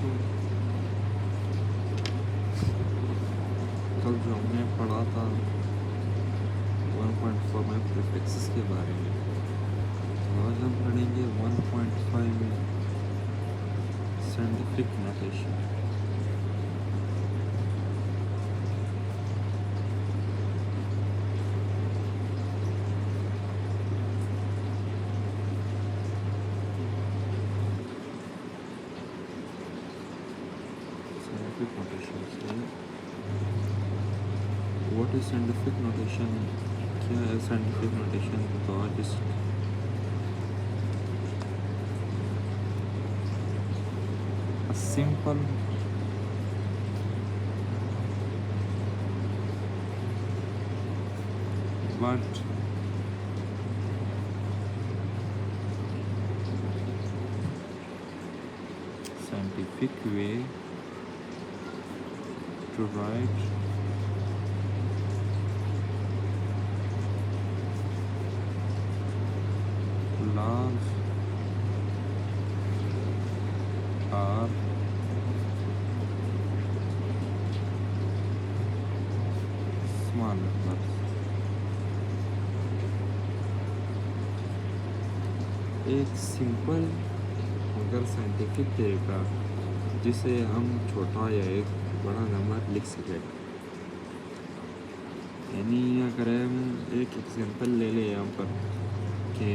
तो कल जो हमने पढ़ा था 1.4 में प्रीफिक्सेस के बारे में, तो आज हम पढ़ेंगे 1.5 में साइंटिफिक नोटेशन। साइंटिफिक नोटेशन से व्हाट इज साइंटिफिक नोटेशन, क्या है साइंटिफिक नोटेशन? तो आज इस simple but scientific way to write large or small numbers। एक सिंपल अगर साइंटिफिक तरीका जिसे हम छोटा या एक बड़ा नंबर लिख सकें, यानी अगर हम एक एग्जांपल ले लें यहाँ पर कि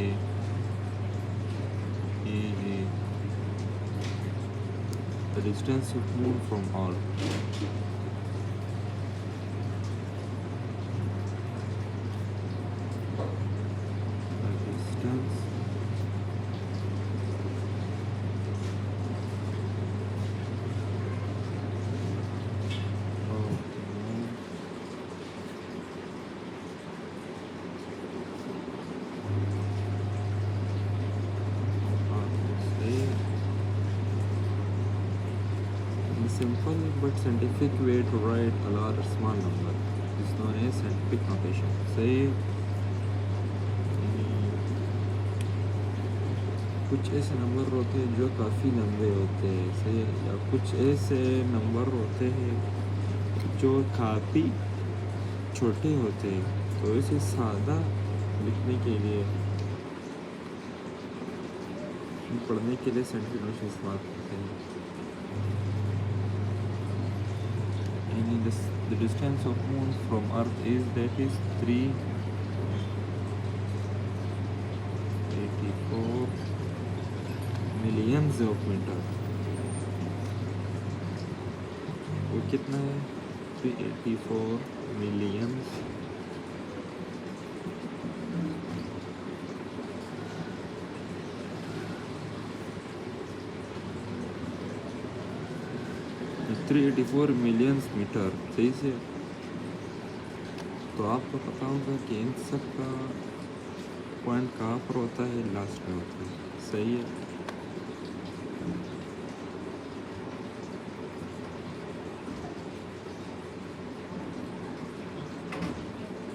the distance of moon from earth, the distance of moon simple but scientific way to write a large or small number is known as scientific notation। सही। कुछ ऐसे नंबर होते हैं जो काफ़ी लंबे होते हैं, सही, या कुछ ऐसे नंबर होते हैं जो काफ़ी छोटे होते हैं। तो इसे सादा लिखने के लिए, पढ़ने के लिए साइंटिफिक नोटेशन इस्तेमाल करते हैं। The distance of moon from earth is 384 millions of meter। वो कितना है? 384 millions मिलियंस मीटर। सही से। तो आपको पता होगा कि इन सब का पॉइंट कहाँ पर होता है? लास्ट में होता है। सही है।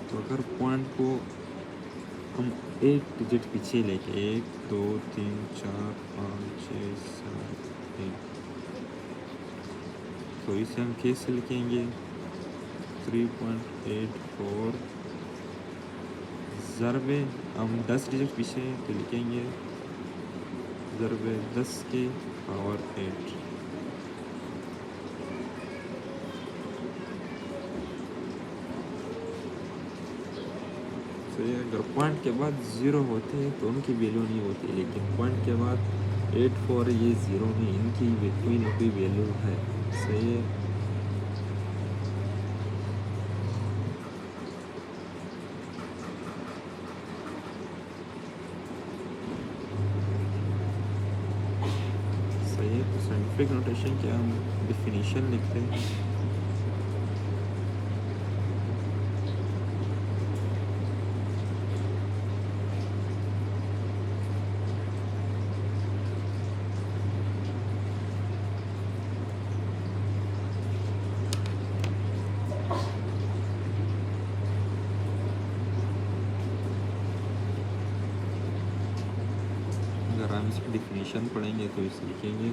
तो अगर पॉइंट को हम एक डिजिट पीछे लेके 1 2 3 4 5 6 7 8, तो इसे हम कैसे लिखेंगे? 3.84 ज़रबे, हम 10 डिजिट पीछे तो लिखेंगे ज़रबे 10 के पावर 8। तो ये अगर पॉइंट के बाद 0 होते हैं तो उनकी वैल्यू नहीं होती, लेकिन पॉइंट के बाद 84 ये 0 नहीं, इनकी कोई ना कोई वैल्यू है। सही है। सही है। तो साइंटिफिक नोटेशन की हम डिफिनीशन लिखते हैं। अगर हम इसकी डिफिनीशन पढ़ेंगे तो इसे लिखेंगे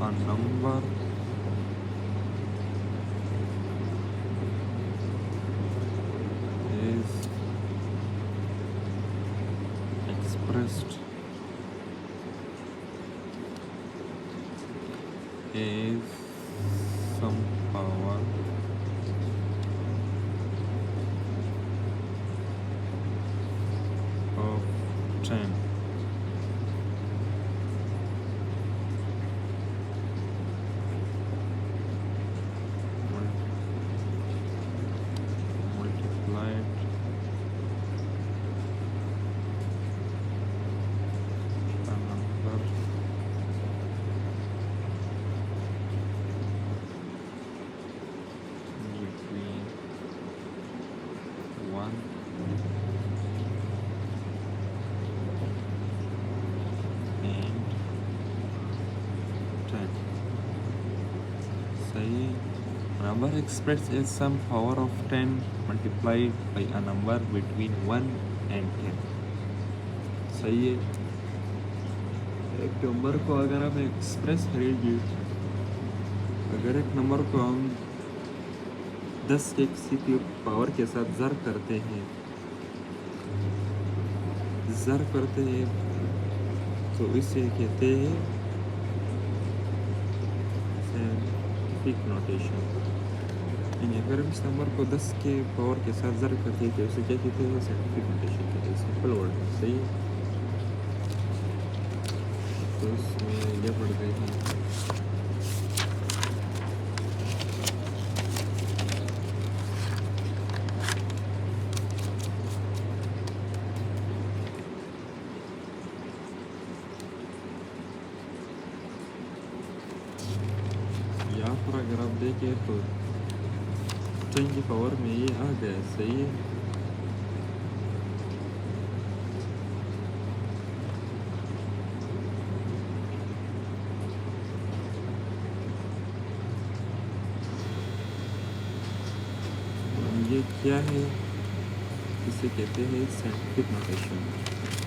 a number is expressed as some power of 10 multiplied a number between 1 and 10. सही है. Number expressed as some power of 10 multiplied by a number between 1 and 10. सही है. एक नंबर को अगर हम एक्सप्रेस करेंगे, अगर एक नंबर को हम 10 के किसी की पावर के साथ ज़र करते हैं तो इसे कहते हैं साइंटिफिक नोटेशन. यानी अगर हम इस नंबर को 10 के पावर के साथ ज़र करते हैं तो इसे क्या कहते हैं? साइंटिफिक नोटेशन कहते हैं. सिंपल वर्ड है. सही है. तो इसमें ये पढ़ गए हैं. यहाँ पर अगर आप देखें तो 10 की पावर में ये आ गया. सही है. ये क्या है? इसे कहते हैं साइंटिफिक नोटेशन.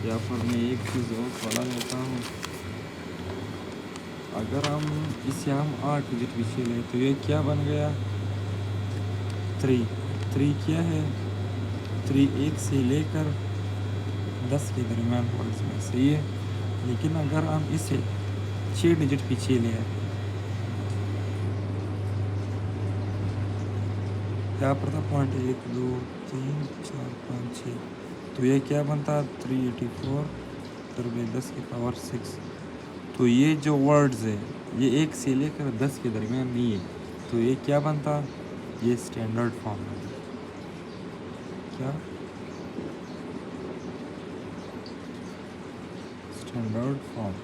यहाँ पर मैं एक चीज़ और पढ़ा लेता हूँ. अगर हम इसे हम 8 डिजिट पीछे लें तो ये क्या बन गया? 3 क्या है? 3 1 से लेकर 10 के दरमियान वर्ड्स में. सही है. लेकिन अगर हम इसे 6 डिजिट पीछे लें, यहाँ पर था 1 2 3 4 5 6, तो ये क्या बनता? 384 × 10 की पावर 6. तो ये जो वर्ड्स है ये 1 से लेकर 10 के दरमियान नहीं है. तो ये क्या बनता? ये स्टैंडर्ड फॉर्म है. क्या? Standard form.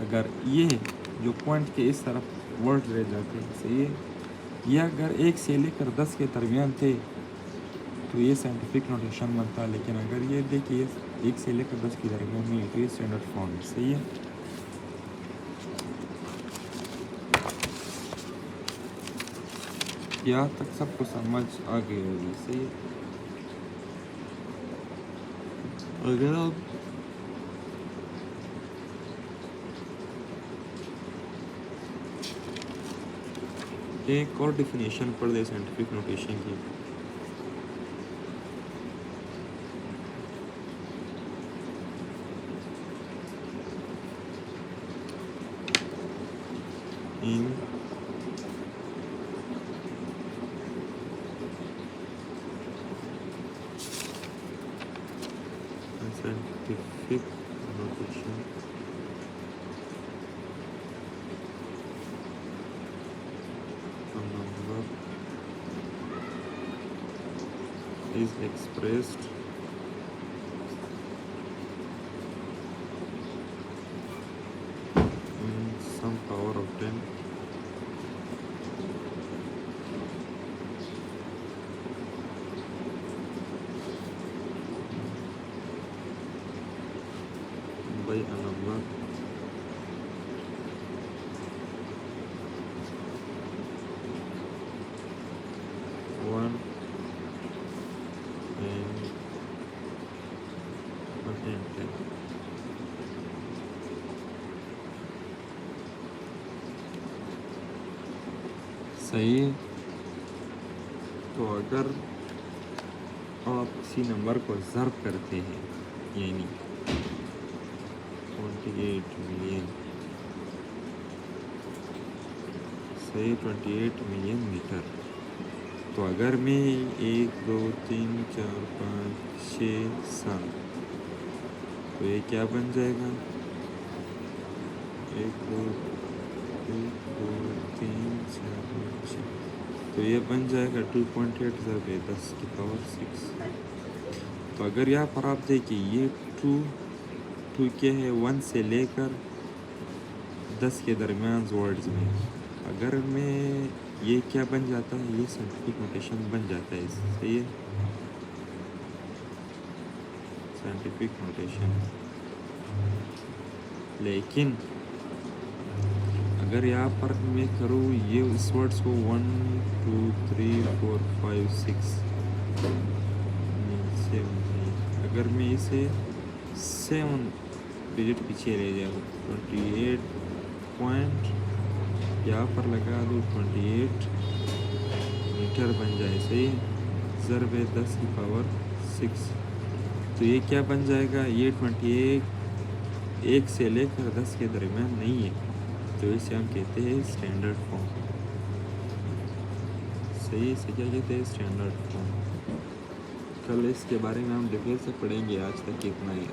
अगर ये जो पॉइंट के इस तरफ वर्ड रह जाते हैं. सही है. ये अगर 1 से लेकर 10 के दरमियान थे तो ये साइंटिफिक नोटेशन बनता. लेकिन अगर ये देखिए 1 से लेकर 10 के दरमियान नहीं है तो ये स्टैंडर्ड फॉर्म है. सही है. यहाँ तक सबको समझ आ गई होगी. सही है. अगर आप एक और डिफिनेशन पढ़ दे साइंटिफिक नोटेशन की. इन scientific notation a number is expressed in some power of 10 by a number one and 10. सही है। तो अगर आप किसी नंबर को ज़र्ब करते हैं यानी 28 मिलियन, सही 28 मिलियन मीटर, तो अगर मैं 1 2 3 4 5 6 7, तो ये क्या बन जाएगा? 1 2 3 4 5 6, तो ये बन जाएगा 2.8 ज़रब 10 की पावर 6। तो अगर यहाँ पर आप देखिए ये 2 क्या है, 1 से लेकर 10 के दरमियान वर्ड्स में, अगर मैं ये क्या बन जाता है, ये साइंटिफिक नोटेशन बन जाता है। सही है, साइंटिफिक नोटेशन। लेकिन अगर यहाँ पर मैं करूँ ये इस वर्ड्स को 1 2 3 4 5 6 7, अगर मैं इसे 7 डिजिट पीछे ले जाऊँ 28 पॉइंट यहाँ पर लगा दूँ 28 मीटर बन जाए। सही है, ज़रब 10 की पावर 6। तो ये क्या बन जाएगा? ये 28 1 से लेकर 10 के दरमियान नहीं है, तो इसे हम कहते हैं स्टैंडर्ड फॉर्म। सही, इसे क्या कहते हैं? Standard form. कल इसके बारे में हम डिटेल से पढ़ेंगे, आज तक इतना ही।